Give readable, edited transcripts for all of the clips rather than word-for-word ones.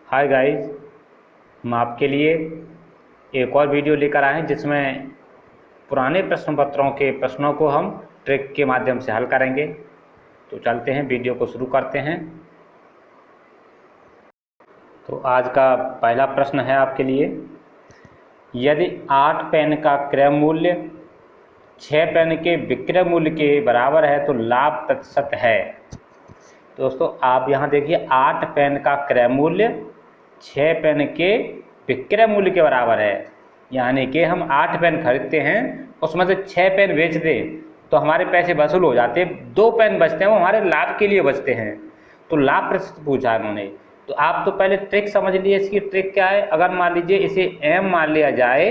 Hi guys, हम आपके लिए एक और वीडियो लेकर आए हैं जिसमें पुराने प्रश्न पत्रों के प्रश्नों को हम ट्रिक के माध्यम से हल करेंगे। तो चलते हैं, वीडियो को शुरू करते हैं। तो आज का पहला प्रश्न है आपके लिए, यदि 8 पेन का क्रय मूल्य 6 पेन के विक्रय मूल्य के बराबर है तो लाभ प्रतिशत है। तो दोस्तों आप यहाँ देखिए, 8 पेन का क्रय मूल्य 6 पेन के विक्रय मूल्य के बराबर है। यानी कि हम 8 पेन खरीदते हैं, उसमें से 6 पेन बेच दें तो हमारे पैसे वसूल हो जाते हैं, 2 पेन बचते हैं वो हमारे लाभ के लिए बचते हैं। तो लाभ प्रतिशत पूछा है उन्होंने। तो आप तो पहले ट्रिक समझ लीजिए। इसकी ट्रिक क्या है, अगर मान लीजिए इसे m मान लिया जाए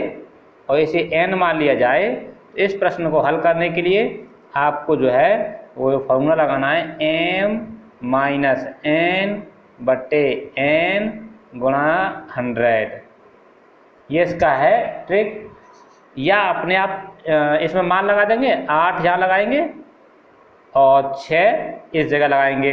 और इसे n मान लिया जाए, तो इस प्रश्न को हल करने के लिए आपको जो है वो फॉर्मूला लगाना है, m माइनस n बट्टे n गुणा 100। ये इसका है ट्रिक। या अपने आप इसमें मान लगा देंगे, 8 यहाँ लगाएंगे और 6 इस जगह लगाएंगे।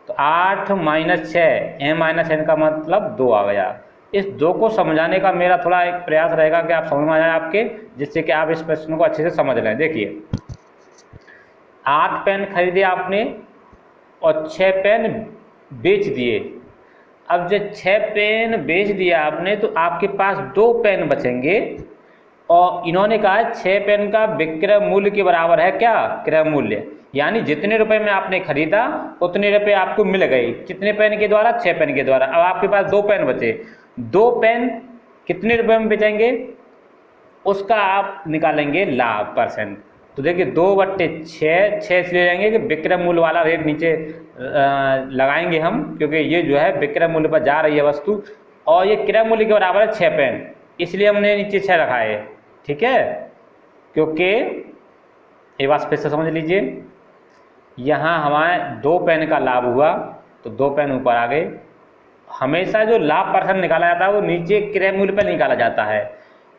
तो 8 माइनस 6, m माइनस n का मतलब 2 आ गया। इस 2 को समझाने का मेरा थोड़ा एक प्रयास रहेगा कि आप समझ में आ जाए आपके, जिससे कि आप इस प्रश्न को अच्छे से समझ लें। देखिए, 8 पेन खरीदे आपने और 6 पेन बेच दिए। अब जब 6 पेन बेच दिया आपने तो आपके पास 2 पेन बचेंगे, और इन्होंने कहा 6 पेन का विक्रय मूल्य के बराबर है क्या, क्रय मूल्य। यानी जितने रुपए में आपने खरीदा उतने रुपए आपको मिल गए। कितने पेन के द्वारा, 6 पेन के द्वारा। अब आपके पास 2 पेन बचे, 2 पेन कितने रुपए में बेचेंगे उसका आप निकालेंगे लाभ परसेंट। तो देखिए 2/6, 6 इसलिए लेंगे कि विक्रय मूल्य वाला रेट नीचे लगाएंगे हम, क्योंकि ये जो है विक्रय मूल्य पर जा रही है वस्तु, और ये क्रय मूल्य के बराबर है 6 पेन, इसलिए हमने नीचे 6 रखा है। ठीक है, क्योंकि एक बात फिर से समझ लीजिए, यहाँ हमारे 2 पेन का लाभ हुआ तो 2 पेन ऊपर आ गए। हमेशा जो लाभ परसेंट निकाला जाता है वो नीचे क्रय मूल्य पर निकाला जाता है।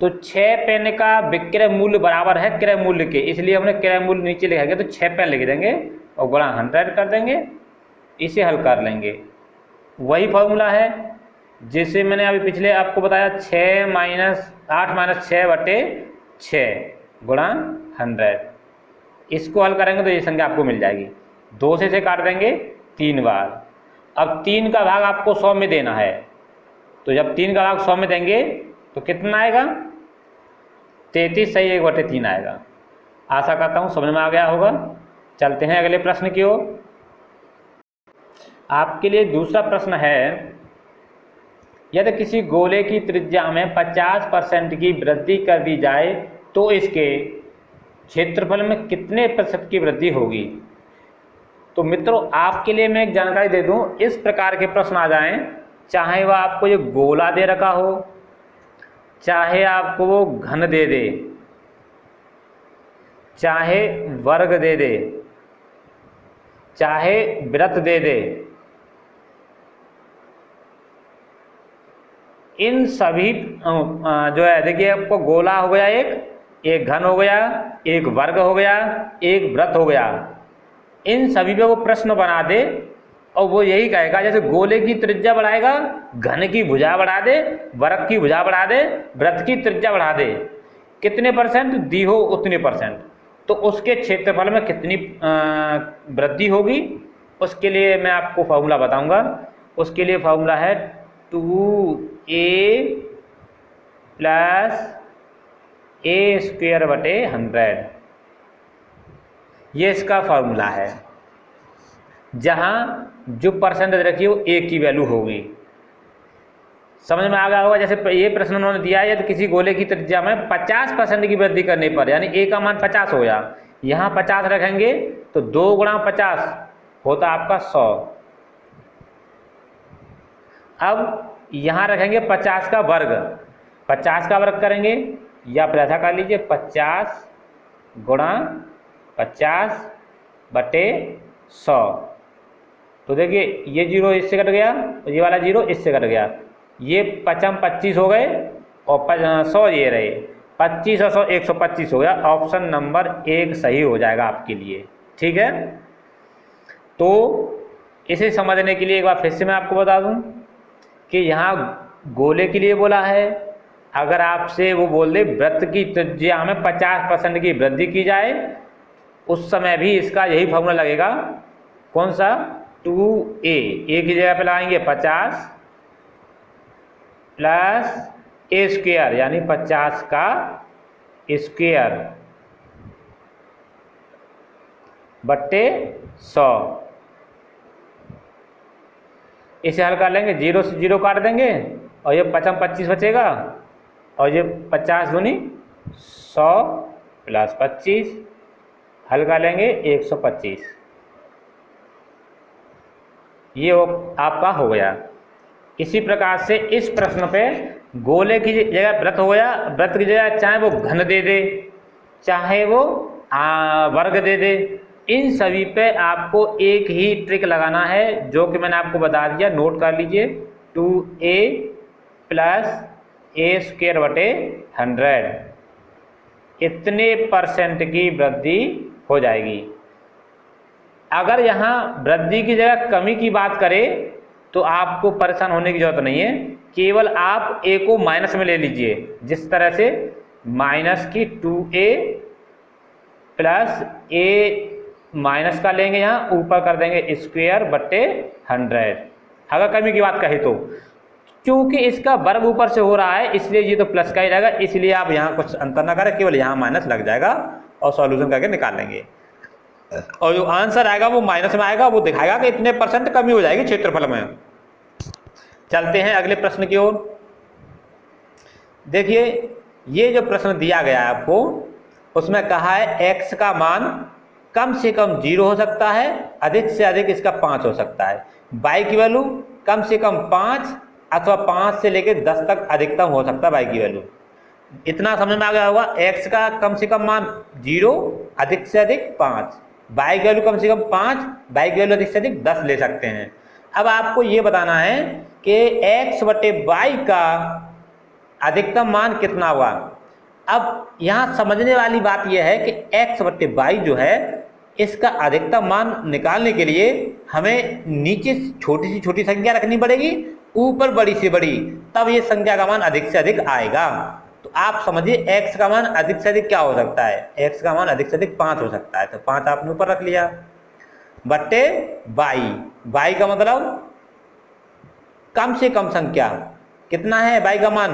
तो 6 पेन का विक्रय मूल्य बराबर है क्रय मूल्य के, इसलिए हमने क्रय मूल्य नीचे लिखा, तो 6 पेन लिख देंगे और गुणा 100 कर देंगे, इसे हल कर लेंगे। वही फॉर्मूला है जिसे मैंने अभी पिछले आपको बताया, 8 माइनस 6 बटे 6 गुणा 100। इसको हल करेंगे तो ये संख्या आपको मिल जाएगी। 2 से काट देंगे 3 बार। अब 3 का भाग आपको 100 में देना है, तो जब 3 का भाग 100 में देंगे तो कितना आएगा, 33 सही 1/3 आएगा। आशा करता हूँ समझ में आ गया होगा। चलते हैं अगले प्रश्न की ओर। आपके लिए दूसरा प्रश्न है, यदि किसी गोले की त्रिज्या में 50% की वृद्धि कर दी जाए तो इसके क्षेत्रफल में कितने प्रतिशत की वृद्धि होगी। तो मित्रों आपके लिए मैं एक जानकारी दे दूं, इस प्रकार के प्रश्न आ जाएं, चाहे वह आपको ये गोला दे रखा हो, चाहे आपको वो घन दे दे, चाहे वर्ग दे दे, चाहे वृत्त दे दे, इन सभी जो है, देखिए आपको गोला हो गया, एक घन हो गया, एक वर्ग हो गया, एक वृत्त हो गया, इन सभी पे वो प्रश्न बना दे और वो यही कहेगा, जैसे गोले की त्रिज्या बढ़ाएगा, घन की भुजा बढ़ा दे, वर्ग की भुजा बढ़ा दे, वृत्त की त्रिज्या बढ़ा दे, कितने परसेंट दी हो उतने परसेंट, तो उसके क्षेत्रफल में कितनी वृद्धि होगी। उसके लिए मैं आपको फॉर्मूला बताऊंगा। उसके लिए फॉर्मूला है 2a प्लस a² बटे 100। ये इसका फॉर्मूला है, जहां जो परसेंटेज रखी है वो a की वैल्यू होगी। समझ में आ गया होगा। जैसे ये प्रश्न उन्होंने दिया है, यदि किसी गोले की त्रिज्या में 50% की वृद्धि करने पर, यानी a का मान 50 हो गया, यहाँ 50 रखेंगे तो 2 गुणा 50 होता आपका 100। अब यहाँ रखेंगे 50 का वर्ग, 50 का वर्ग करेंगे, या फिर ऐसा कर लीजिए 50 गुणा 50 बटे 100। तो देखिए ये 0 इससे कट गया, ये वाला 0 इससे कट गया, ये 25 हो गए और 100 ये रहे, 25 और 100 125 हो गया। ऑप्शन नंबर 1 सही हो जाएगा आपके लिए। ठीक है, तो इसे समझने के लिए एक बार फिर से मैं आपको बता दूं कि यहाँ गोले के लिए बोला है, अगर आपसे वो बोल दे वृत्त की त्रिज्या में 50% की वृद्धि की जाए, उस समय भी इसका यही फॉर्मूला लगेगा। कौन सा? 2a, ए की जगह पे लगाएंगे 50 प्लस ए स्क्वायर यानी 50 का स्क्वायर बट्टे 100। इसे हल कर लेंगे, 0 से 0 काट देंगे और ये 25 बचेगा और ये 50 दूनी 100 प्लस 25, हल कर लेंगे 125। ये आपका हो गया। इसी प्रकार से इस प्रश्न पे गोले की जगह वृत्त हो गया, वृत्त की जगह चाहे वो घन दे दे चाहे वो वर्ग दे दे, इन सभी पे आपको एक ही ट्रिक लगाना है जो कि मैंने आपको बता दिया, नोट कर लीजिए। 2a प्लस ए स्क्वायर बटे 100, इतने परसेंट की वृद्धि हो जाएगी। अगर यहाँ वृद्धि की जगह कमी की बात करें तो आपको परेशान होने की जरूरत नहीं है, केवल आप a को माइनस में ले लीजिए, जिस तरह से माइनस की 2a प्लस a माइनस का लेंगे, यहाँ ऊपर कर देंगे स्क्वायर बट्टे 100। अगर कमी की बात कहें तो क्योंकि इसका वर्ग ऊपर से हो रहा है इसलिए ये तो प्लस का ही रहेगा, इसलिए आप यहाँ कुछ अंतर ना करें, केवल यहाँ माइनस लग जाएगा और सॉल्यूशन करके निकाल लेंगे और जो आंसर आएगा वो माइनस में आएगा, वो दिखाएगा कि इतने परसेंट कमी हो जाएगी क्षेत्रफल में। चलते हैं अगले प्रश्न की ओर। देखिए ये जो प्रश्न दिया गया है आपको, उसमें कहा है x का मान कम से कम 0 हो सकता है, अधिक से अधिक इसका 5 हो सकता है। y की वैल्यू कम से कम 5 अथवा 5 से लेकर 10 तक अधिकतम हो सकता है y की वैल्यू। इतना समझ में आ गया होगा। x का कम से कम मान 0, अधिक से अधिक 5, y की वैल्यू कम से कम 5, y की वैल्यू अधिक से अधिक 10 ले सकते हैं। अब आपको ये बताना है कि x बटे y का अधिकतम मान कितना हुआ। अब यहाँ समझने वाली बात यह है कि x बटे y जो है इसका अधिकतम मान निकालने के लिए हमें नीचे छोटी से छोटी संख्या रखनी पड़ेगी, ऊपर बड़ी से बड़ी, तब ये संख्या का मान अधिक से अधिक आएगा। तो आप समझिए x का मान अधिक से अधिक क्या हो सकता है, x का मान अधिक से अधिक 5 हो सकता है, तो 5 आपने ऊपर रख लिया बट्टे y का मतलब कम से कम संख्या कितना है, y का मान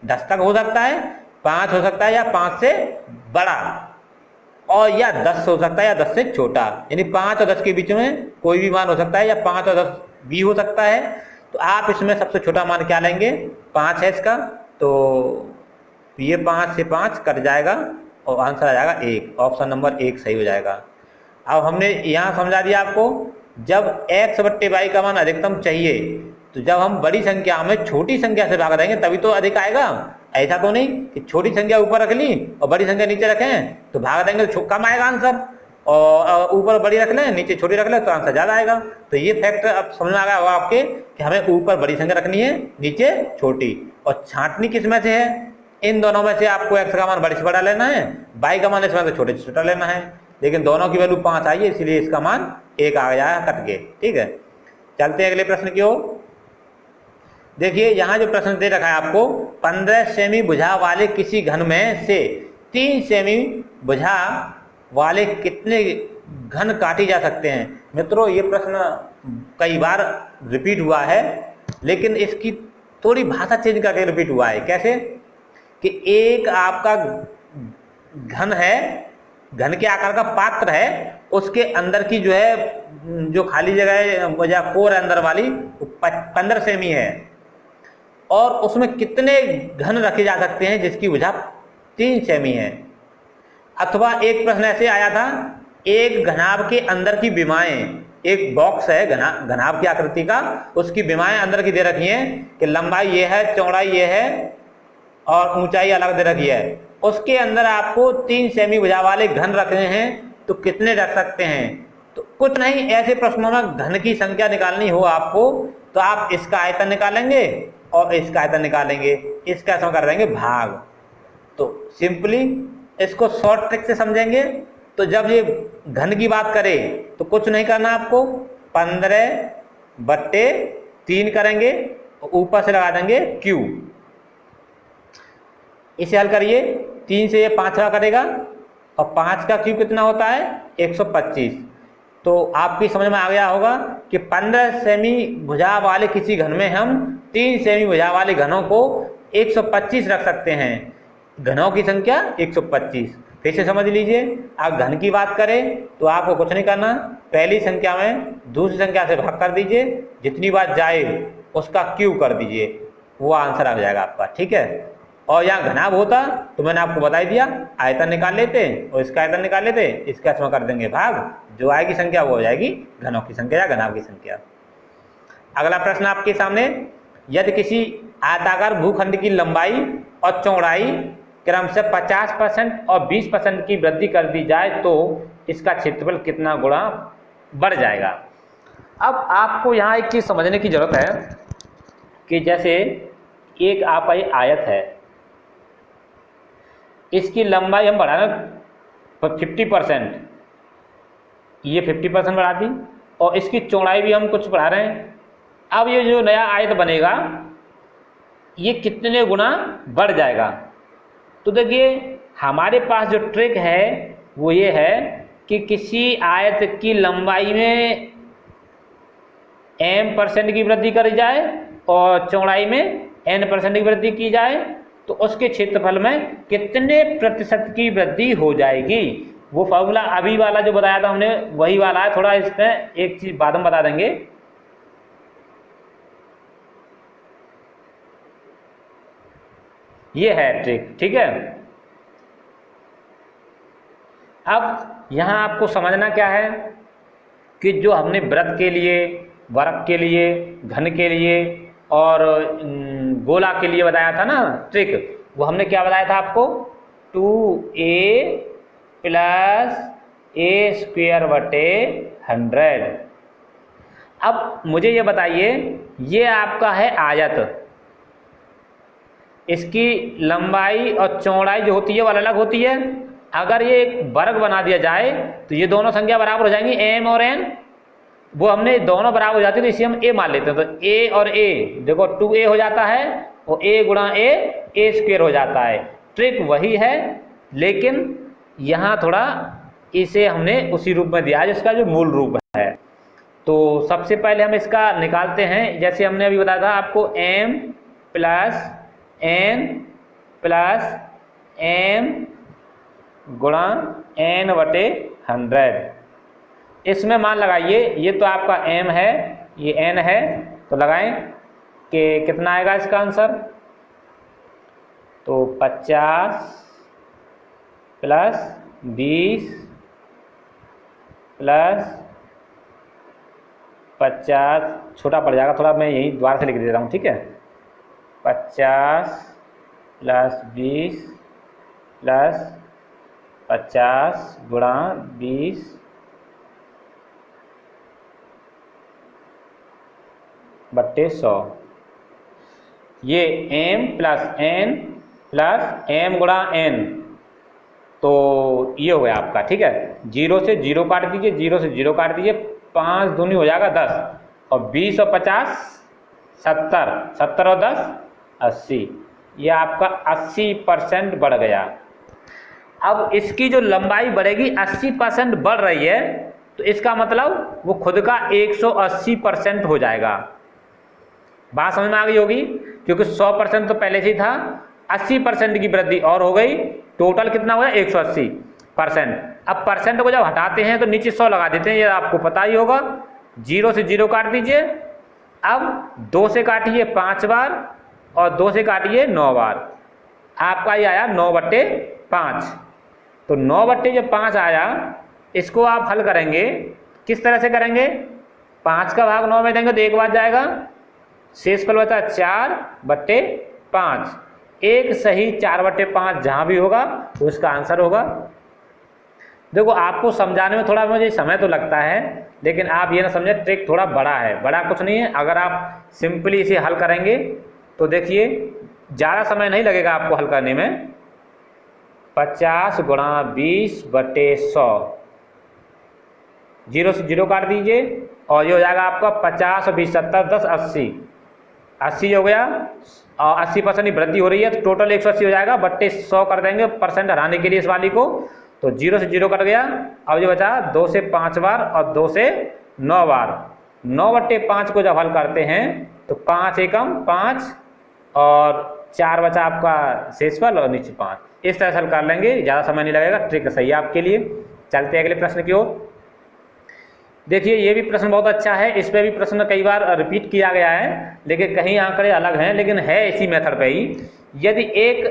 10 तक हो सकता है, 5 हो सकता है या 5 से बड़ा, और या 10 हो सकता है या 10 से छोटा, यानी 5 और 10 के बीच में कोई भी मान हो सकता है, या 5 और 10 भी हो सकता है। तो आप इसमें सबसे छोटा मान क्या लेंगे, 5 है इसका, तो ये 5 से 5 कट जाएगा और आंसर आ जाएगा 1, ऑप्शन नंबर 1 सही हो जाएगा। अब हमने यहाँ समझा दिया आपको, जब x बट्टे y का मान अधिकतम चाहिए तो जब हम बड़ी संख्या में छोटी संख्या से भाग देंगे तभी तो अधिक आएगा। ऐसा तो नहीं कि छोटी संख्या ऊपर रख ली और बड़ी संख्या नीचे रखें तो भाग देंगे तो कम आएगा आंसर, और ऊपर बड़ी रख लें नीचे छोटी रख लें तो आंसर ज्यादा आएगा। तो ये फैक्ट अब समझ में आ गया होगा आपके कि हमें ऊपर बड़ी संख्या रखनी है, नीचे छोटी, और छांटनी किस में से है, इन दोनों में से आपको x का मान बड़ी से बड़ा लेना है, y का मान इसमें से छोटे से छोटा लेना है, लेकिन दोनों की वैल्यू 5 आई है इसलिए इसका मान 1 आ गया कट के। ठीक है, चलते हैं अगले प्रश्न की ओर। देखिए यहाँ जो प्रश्न दे रखा है आपको, 15 सेमी भुजा वाले किसी घन में से 3 सेमी भुजा वाले कितने घन काटी जा सकते हैं। मित्रों ये प्रश्न कई बार रिपीट हुआ है, लेकिन इसकी थोड़ी भाषा चेंज करके रिपीट हुआ है। कैसे कि एक आपका घन है, घन के आकार का पात्र है, उसके अंदर की जो है जो खाली जगह है या कोर है अंदर वाली 15 सेमी है, और उसमें कितने घन रखे जा सकते हैं जिसकी भुजा 3 सेमी है। अथवा एक प्रश्न ऐसे आया था, एक घनाभ के अंदर की विमाएं, एक बॉक्स है घनाभ की आकृति का, उसकी विमाएं अंदर की दे रखी हैं कि लंबाई ये है, चौड़ाई ये है और ऊंचाई अलग दे रखी है, उसके अंदर आपको 3 सेमी भुजा वाले घन रखने हैं तो कितने रख सकते हैं। तो कुछ नहीं, ऐसे प्रश्नों में घन की संख्या निकालनी हो आपको तो आप इसका आयतन निकालेंगे और इसका आयतन निकालेंगे, इसका ऐसा कर देंगे भाग। तो सिंपली इसको शॉर्ट ट्रिक से समझेंगे तो जब ये घन की बात करें तो कुछ नहीं करना आपको, 15 बट्टे 3 करेंगे ऊपर से लगा देंगे क्यू। इसे हल करिए, 3 से ये 5 करेगा और 5 का क्यूब कितना होता है 125। तो आपकी समझ में आ गया होगा कि 15 सेमी भुजा वाले किसी घन में हम 3 सेमी भुजा वाले घनों को 125 रख सकते हैं। घनों की संख्या 125। फिर से समझ लीजिए, आप घन की बात करें तो आपको कुछ नहीं करना, पहली संख्या में दूसरी संख्या से भाग कर दीजिए, जितनी बार जाए उसका क्यूब कर दीजिए, वो आंसर आ जाएगा आपका। ठीक है, और यहाँ घनाभ होता तो मैंने आपको बता दिया, आयतन निकाल लेते और इसका आयतन निकाल लेते, इसका इसमें कर देंगे भाग, जो आएगी संख्या वो हो जाएगी घनों की संख्या या घनाभ की संख्या। अगला प्रश्न आपके सामने, यदि किसी आयताकार भूखंड की लंबाई और चौड़ाई क्रम से 50% और 20% की वृद्धि कर दी जाए तो इसका क्षेत्रफल कितना गुणा बढ़ जाएगा। अब आपको यहाँ एक चीज समझने की जरूरत है कि जैसे एक आपका ये आयत है, इसकी लंबाई हम बढ़ा रहे 50%, ये 50% बढ़ा दी, और इसकी चौड़ाई भी हम कुछ बढ़ा रहे हैं। अब ये जो नया आयत बनेगा ये कितने गुना बढ़ जाएगा। तो देखिए हमारे पास जो ट्रिक है वो ये है कि किसी आयत की लंबाई में m% की वृद्धि करी जाए और चौड़ाई में n% की वृद्धि की जाए तो उसके क्षेत्रफल में कितने प्रतिशत की वृद्धि हो जाएगी। वो फॉर्मूला अभी वाला जो बताया था हमने वही वाला है, थोड़ा इसमें एक चीज बाद में बता देंगे। ये है ट्रिक, ठीक है। अब यहां आपको समझना क्या है कि जो हमने वृत्त के लिए, वर्ग के लिए, घन के लिए और गोला के लिए बताया था ना ट्रिक, वो हमने क्या बताया था आपको, 2a + a² बटे 100। अब मुझे ये बताइए, ये आपका है आयत, इसकी लंबाई और चौड़ाई जो होती है वो अलग होती है। अगर ये एक वर्ग बना दिया जाए तो ये दोनों संख्या बराबर हो जाएंगी, m और n, वो हमने दोनों बराबर हो जाती है तो इसे हम a मान लेते हैं। तो a और a देखो 2a हो जाता है और a गुणा a² हो जाता है। ट्रिक वही है, लेकिन यहाँ थोड़ा इसे हमने उसी रूप में दिया है जिसका जो मूल रूप है। तो सबसे पहले हम इसका निकालते हैं, जैसे हमने अभी बताया था आपको m + n + m गुणा n बटे 100। इसमें मान लगाइए, ये तो आपका m है, ये n है, तो लगाएं कि कितना आएगा इसका आंसर। तो 50 + 20 + 50, छोटा पड़ जाएगा थोड़ा, मैं यही द्वारा से लिख देता हूँ, ठीक है। 50 + 20 + 50 गुणा 20 बट्टे 100। ये m + n + m गुणा n, तो ये हो गया आपका, ठीक है। 0 से 0 काट दीजिए, 0 से 0 काट दीजिए, 5 दूनी हो जाएगा 10, और 20 और 50 70, 70 और 10 80, ये आपका 80% बढ़ गया। अब इसकी जो लंबाई बढ़ेगी 80% बढ़ रही है, तो इसका मतलब वो खुद का 180% हो जाएगा। बात समझ में आ गई होगी, क्योंकि 100% तो पहले से ही था, 80% की वृद्धि और हो गई, टोटल कितना हुआ 180%। अब परसेंट को जब हटाते हैं तो नीचे 100 लगा देते हैं, ये आपको पता ही होगा। 0 से 0 काट दीजिए, अब 2 से काटिए 5 बार और 2 से काटिए 9 बार, आपका ये आया 9/5। तो 9/5 आया, इसको आप हल करेंगे, किस तरह से करेंगे, 5 का भाग 9 में देंगे तो 1 बार जाएगा, शेषफल बचा 4/5। एक सही 4/5 जहाँ भी होगा तो उसका आंसर होगा। देखो आपको समझाने में थोड़ा मुझे समय तो लगता है, लेकिन आप ये ना समझे ट्रिक थोड़ा बड़ा है, बड़ा कुछ नहीं है। अगर आप सिंपली इसे हल करेंगे तो देखिए ज़्यादा समय नहीं लगेगा आपको हल करने में। 50 गुणा 20/100, 0 से 0 काट दीजिए और ये हो जाएगा आपका 50 और 20 70 10 80, 80 हो गया और 80% की वृद्धि हो रही है तो टोटल 180 हो जाएगा, बट्टे 100 कर देंगे परसेंट हराने के लिए इस वाली को, तो 0 से 0 कट गया। अब जो बचा 2 से 5 बार और 2 से 9 बार, 9/5 को जब हल करते हैं तो 5 एकम 5 और 4 बचा आपका शेषफल और नीचे 5, इस तरह से हल कर लेंगे, ज़्यादा समय नहीं लगेगा, ट्रिक सही है आपके लिए। चलते हैं अगले प्रश्न की ओर। देखिए ये भी प्रश्न बहुत अच्छा है, इस पे भी प्रश्न कई बार रिपीट किया गया है, लेकिन कहीं आंकड़े अलग हैं, लेकिन है इसी मेथड पे ही। यदि एक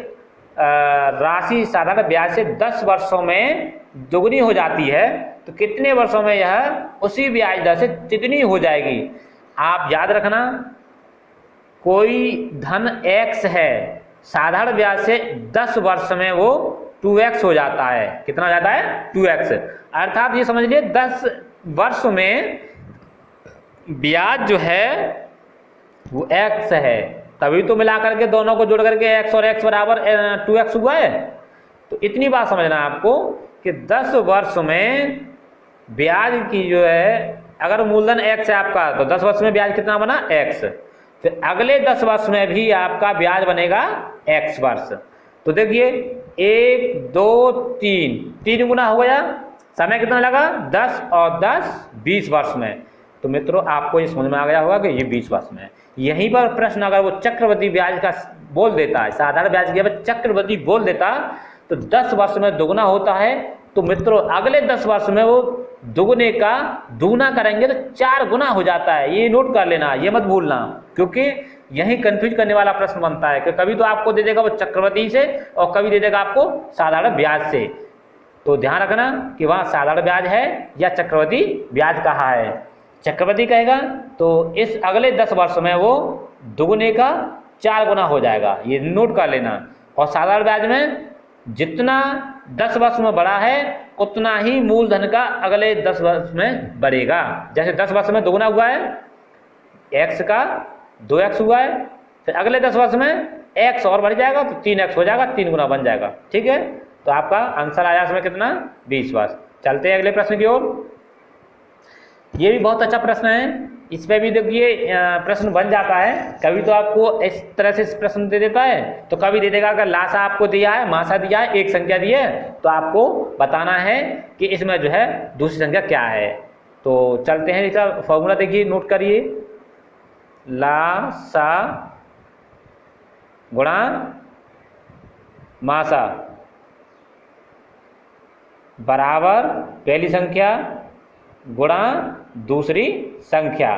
राशि साधारण ब्याज से 10 वर्षों में दुगनी हो जाती है तो कितने वर्षों में यह उसी ब्याज दर से तिगुनी हो जाएगी। आप याद रखना, कोई धन x है, साधारण ब्याज से 10 वर्ष में वो 2x हो जाता है। कितना हो जाता है? 2x। अर्थात ये समझ लिए 10 वर्ष में ब्याज जो है वो x है, तभी तो मिला करके दोनों को जोड़ करके x और x बराबर 2x हुआ है। तो इतनी बात समझना है आपको कि 10 वर्ष में ब्याज की जो है, अगर मूलधन x है आपका तो 10 वर्ष में ब्याज कितना बना? x। फिर अगले 10 वर्ष में भी आपका ब्याज बनेगा x वर्ष। तो देखिए 1 2 3 गुना हो गया, समय कितना लगा? 10 और 10 20 वर्ष में। तो मित्रों आपको ये समझ में आ गया होगा कि ये 20 वर्ष में है। यहीं पर प्रश्न अगर वो चक्रवृद्धि ब्याज का बोल देता है, साधारण ब्याज की जगह चक्रवृद्धि बोल देता तो 10 वर्ष में दुगना होता है, तो मित्रों अगले 10 वर्ष में वो दुगने का दुगना करेंगे तो 4 गुना हो जाता है। ये नोट कर लेना, ये मत भूलना, क्योंकि यही कंफ्यूज करने वाला प्रश्न बनता है कि कभी तो आपको दे देगा वो चक्रवृद्धि से और कभी दे देगा आपको साधारण ब्याज से। तो ध्यान रखना कि वहाँ साधारण ब्याज है या चक्रवृद्धि ब्याज कहा है। चक्रवृद्धि कहेगा तो इस अगले 10 वर्ष में वो दुगने का 4 गुना हो जाएगा, ये नोट कर लेना। और साधारण ब्याज में जितना 10 वर्ष में बढ़ा है उतना ही मूलधन का अगले 10 वर्ष में बढ़ेगा। जैसे 10 वर्ष में दुगना हुआ है, x का 2x हुआ है, फिर अगले 10 वर्ष में x और बढ़ जाएगा तो 3x हो जाएगा, 3 गुना बन जाएगा। ठीक है, तो आपका आंसर आया इसमें कितना? 20 वर्ष। चलते हैं अगले प्रश्न की ओर। ये भी बहुत अच्छा प्रश्न है, इस पे भी देखिए प्रश्न बन जाता है। कभी तो आपको इस तरह से प्रश्न दे देता है, तो कभी दे देगा अगर लासा आपको दिया है, मासा दिया है, एक संख्या दी है, तो आपको बताना है कि इसमें जो है दूसरी संख्या क्या है। तो चलते हैं, इसका फॉर्मूला देखिए, नोट करिए, लासा गुणा मासा बराबर पहली संख्या गुणा दूसरी संख्या।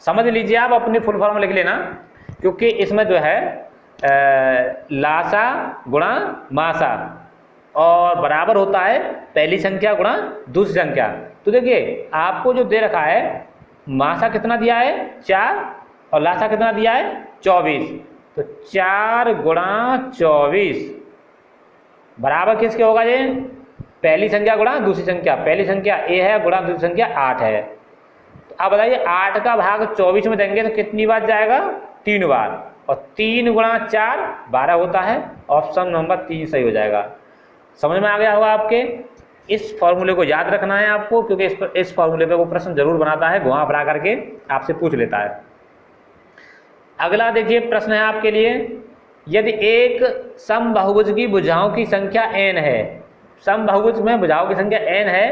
समझ लीजिए, आप अपने फुल फॉर्म लिख लेना, क्योंकि इसमें जो है लासा गुणा मासा और बराबर होता है पहली संख्या गुणा दूसरी संख्या। तो देखिए आपको जो दे रखा है, मासा कितना दिया है? 4 और लासा कितना दिया है? 24। तो 4 गुणा 24 बराबर किसके होगा? ये पहली संख्या गुणा दूसरी संख्या। पहली संख्या a है गुणा दूसरी संख्या 8 है। तो अब बताइए 8 का भाग 24 में देंगे तो कितनी बार जाएगा? 3 बार। और 3 गुणा 4 12 होता है। ऑप्शन नंबर 3 सही हो जाएगा। समझ में आ गया होगा आपके। इस फॉर्मूले को याद रखना है आपको, क्योंकि इस फॉर्मूले पे वो प्रश्न जरूर बनाता है, घुमा फिरा करके आपसे पूछ लेता है। अगला देखिए प्रश्न है आपके लिए, यदि एक समबाहुभुज की भुजाओं की संख्या n है, समबाहुभुज में भुजाओं की संख्या n है,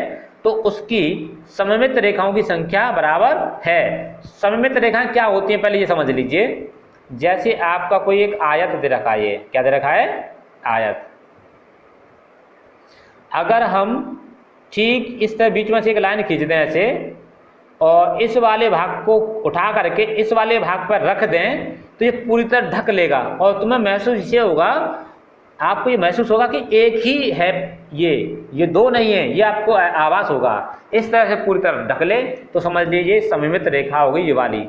तो उसकी सममित रेखाओं की संख्या बराबर है। सममित रेखाएं क्या होती हैं पहले ये समझ लीजिए। जैसे आपका कोई एक आयत दे रखा है, क्या दे रखा है? आयत। अगर हम ठीक इस तरह बीच में से एक लाइन खींच दें ऐसे, और इस वाले भाग को उठा करके इस वाले भाग पर रख दें, तो ये पूरी तरह ढक लेगा और तुम्हें महसूस इसे होगा, आपको ये महसूस होगा कि एक ही है, ये दो नहीं है, ये आपको आभास होगा। इस तरह से पूरी तरह ढक ले तो समझ लीजिए सममित रेखा होगी ये वाली।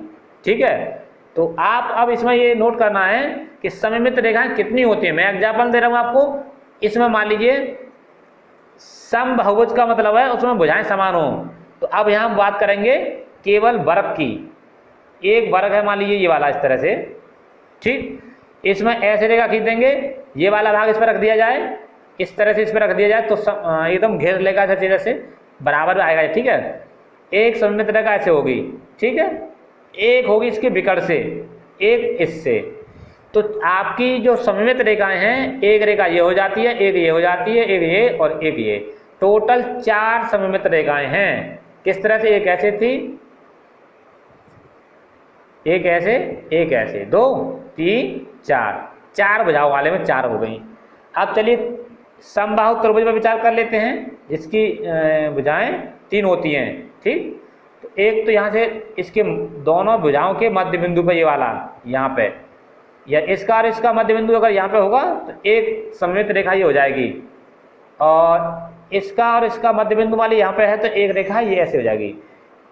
ठीक है, तो आप अब इसमें ये नोट करना है कि सममित रेखाएं कितनी होती हैं। मैं एग्जाम्पल दे रहा हूँ आपको। इसमें मान लीजिए समबाहुभुज का मतलब है उसमें भुजाएं समान हो। तो अब यहाँ हम बात करेंगे केवल वर्ग की। एक वर्ग है मान लीजिए ये वाला, इस तरह से। ठीक, इसमें ऐसे रेखा खींच देंगे, ये वाला भाग इस पर रख दिया जाए, इस तरह से इस पर रख दिया जाए, तो एकदम घेर लेगा ऐसे, जैसे बराबर आएगा। ठीक है, एक सममित रेखा ऐसे होगी। ठीक है, एक होगी इसके विकर्ण से, एक इससे। तो आपकी जो सममित रेखाएं हैं, एक रेखा ये हो जाती है, एक ये हो जाती है, एक ये और एक ये, टोटल 4 सममित रेखाएं हैं। किस तरह से? एक ऐसे थी, एक ऐसे, एक ऐसे, 2 3 4, 4 भुजाओं वाले में 4 हो गई। अब चलिए समबाहु त्रिभुज पर विचार कर लेते हैं, जिसकी भुजाएं 3 होती हैं। ठीक, तो एक तो यहाँ से इसके दोनों भुजाओं के मध्य बिंदु पर ये वाला यहाँ पे, या इसका और इसका मध्य बिंदु अगर यहाँ पे होगा तो एक सममित रेखा ये हो जाएगी, और इसका और इसका मध्य बिंदु वाली यहाँ पे है तो एक रेखा ये ऐसे हो जाएगी।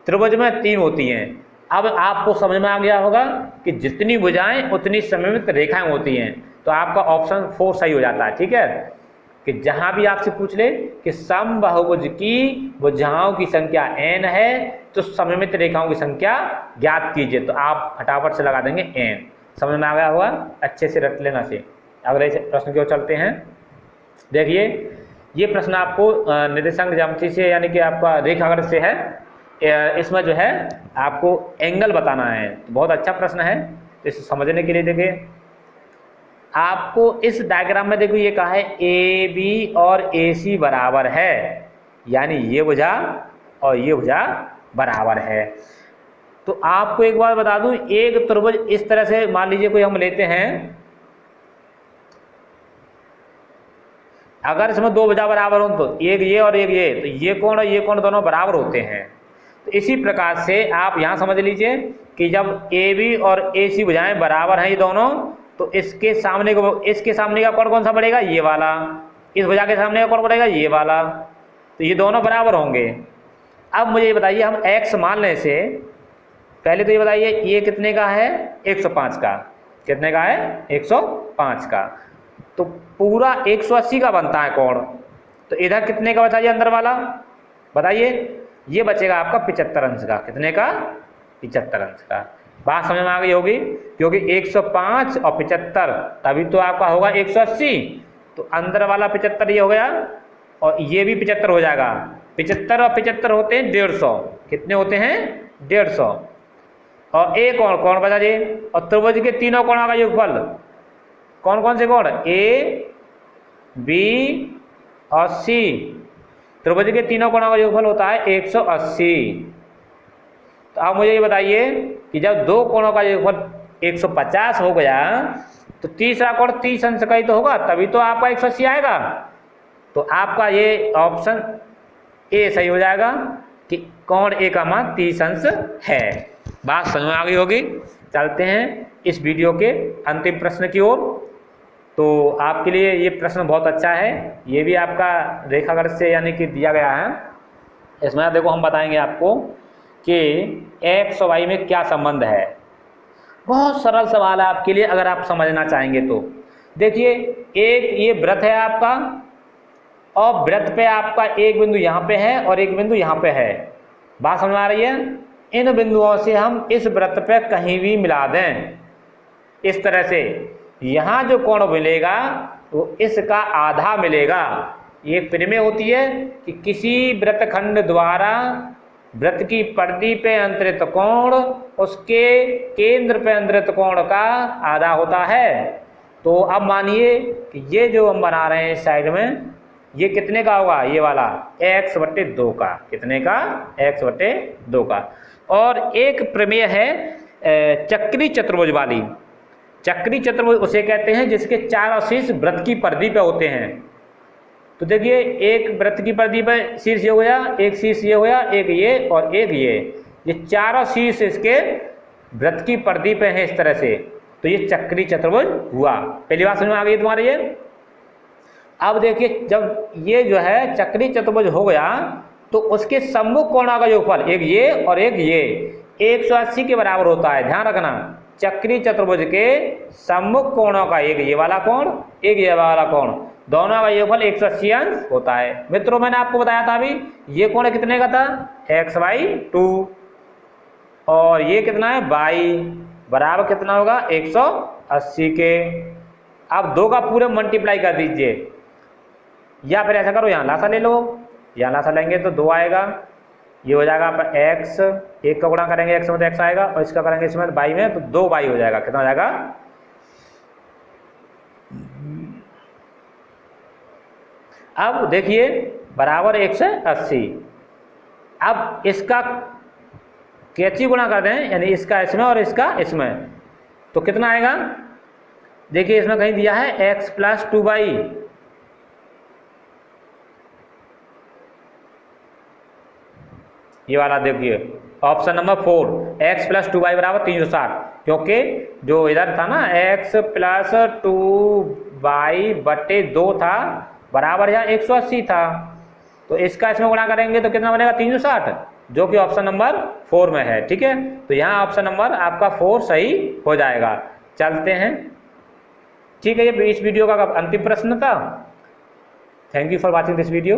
त्रिभुज में 3 होती हैं। अब आपको समझ में आ गया होगा कि जितनी भुजाएं उतनी सममित रेखाएं होती हैं, तो आपका ऑप्शन 4 सही हो जाता है। ठीक है, कि जहां भी आपसे पूछ ले कि समबाहुभुज की भुजाओं की संख्या n है तो सममित रेखाओं की संख्या ज्ञात कीजिए, तो आप फटाफट से लगा देंगे n। समझ में आ गया होगा, अच्छे से रट लेना से। अगले प्रश्न की ओर चलते हैं। देखिए ये प्रश्न आपको निर्देशांक ज्यामिति से यानी कि आपका रेखागणित से है। इसमें जो है आपको एंगल बताना है, तो बहुत अच्छा प्रश्न है। तो इसे समझने के लिए देखिए आपको इस डायग्राम में देखो ये कहा है ए बी और ए सी बराबर है, यानी ये भुजा और ये भुजा बराबर है। तो आपको एक बार बता दूं, एक त्रिभुज इस तरह से मान लीजिए कोई हम लेते हैं, अगर इसमें 2 भुजा बराबर हो तो एक ये और एक ये, तो ये कोण और ये कोण दोनों बराबर होते हैं। तो इसी प्रकार से आप यहाँ समझ लीजिए कि जब ए बी और ए सी भुजाएं बराबर हैं ये दोनों, तो इसके सामने का कोण कौन सा पड़ेगा? ये वाला। इस भुजा के सामने का कोण पड़ेगा ये वाला, तो ये दोनों बराबर होंगे। अब मुझे ये बताइए, हम x मान लें से, पहले तो ये बताइए ये कितने का है? 105 का। कितने का है? 105 का। तो पूरा 180 का बनता है कोण, तो इधर कितने का बचा ये अंदर वाला? बताइए, ये बचेगा आपका 75 अंश का। कितने का? 75 अंश का। बात समझ में आ गई होगी, क्योंकि 105 और 75 तभी तो आपका होगा 180, तो अंदर वाला 75 ये हो गया और ये भी 75 हो जाएगा। 75 और 75 होते हैं 150। कितने होते हैं? 150। और एक और कोण बचा जी, और त्रिभुज के तीनों कोणों का योगफल कौन कौन से कोण? ए बी और सी। त्रिभुज के तीनों कोणों का योगफल होता है 180। तो अब मुझे ये बताइए कि जब 2 कोणों का योगफल 150 हो गया, तो तीसरा कोण 30 अंश का ही तो होगा, तभी तो आपका 180 आएगा। तो आपका ये ऑप्शन ए सही हो जाएगा कि कोण ए का मान 30 अंश है। बात समझ में आ गई होगी। चलते हैं इस वीडियो के अंतिम प्रश्न की ओर। तो आपके लिए ये प्रश्न बहुत अच्छा है, ये भी आपका रेखागणित से यानी कि दिया गया है। इसमें देखो हम बताएंगे आपको कि एक्स और वाई में क्या संबंध है। बहुत सरल सवाल है आपके लिए अगर आप समझना चाहेंगे तो। देखिए एक ये वृत्त है आपका, और वृत्त पे आपका एक बिंदु यहाँ पे है और एक बिंदु यहाँ पे है। बात समझ में आ रही है? इन बिंदुओं से हम इस वृत्त पे कहीं भी मिला दें, इस तरह से यहाँ जो कोण मिलेगा वो इसका आधा मिलेगा। ये प्रमेय होती है कि किसी वृत्तखंड द्वारा वृत्त की परिधि पे अंतरित कोण उसके केंद्र पे अंतरित कोण का आधा होता है। तो अब मानिए कि ये जो हम बना रहे हैं इस साइड में, ये कितने का होगा? ये वाला x/2 का। कितने का? x/2 का। और एक प्रमेय है चक्री चतुर्भुज वाली। चक्री चतुर्भुज उसे कहते हैं जिसके 4 शीर्ष वृत्त की परिधि पे होते हैं। तो देखिए एक वृत्त की परिधि पर शीर्ष ये हो गया, एक शीर्ष ये हो गया, एक ये और एक ये 4 शीर्ष इसके वृत्त की परिधि पे है इस तरह से। तो ये चक्री चतुर्भुज हुआ। पहली बात समझ में आ गई तुम्हारी ये। अब देखिए जब ये जो है चक्री चतुर्भुज हो गया तो उसके सम्मुख कोणों का योगफल एक ये और एक ये 180 के बराबर होता है। ध्यान रखना, चक्री चतुर्भुज के सम्मुख कोणों का एक ये वाला कोण, एक ये वाला कोण, दोनों का योगफल 180 अंश होता है। मित्रों मैंने आपको बताया था अभी ये कोण कितने का था? x/2, और ये कितना है? y बराबर कितना होगा? 180 के। अब 2 का पूरे मल्टीप्लाई कर दीजिए, या फिर ऐसा करो यहाँ लासा ले लो, यहाँ लासा लेंगे तो 2 आएगा, ये हो जाएगा आपका x, एक का गुणा करेंगे x में तो x आएगा और इसका करेंगे इसमें y में तो 2y हो जाएगा। कितना हो जाएगा? अब देखिए बराबर 180। अब इसका कैची गुणा कर दें, यानी इसका इसमें और इसका इसमें, तो कितना आएगा? देखिए इसमें कहीं दिया है x प्लस 2y, ये वाला देखिए option number 4, x plus 2y बराबर 360, क्योंकि जो इधर था ना x प्लस 2y बटे 2 था बराबर यहाँ 180 था, तो इसका इसमें गुणा करेंगे तो कितना बनेगा? 360, जो कि ऑप्शन नंबर 4 में है। ठीक है, तो यहाँ ऑप्शन नंबर आपका 4 सही हो जाएगा। चलते हैं, ठीक है, ये इस वीडियो का अंतिम प्रश्न था। Thank you for watching this video.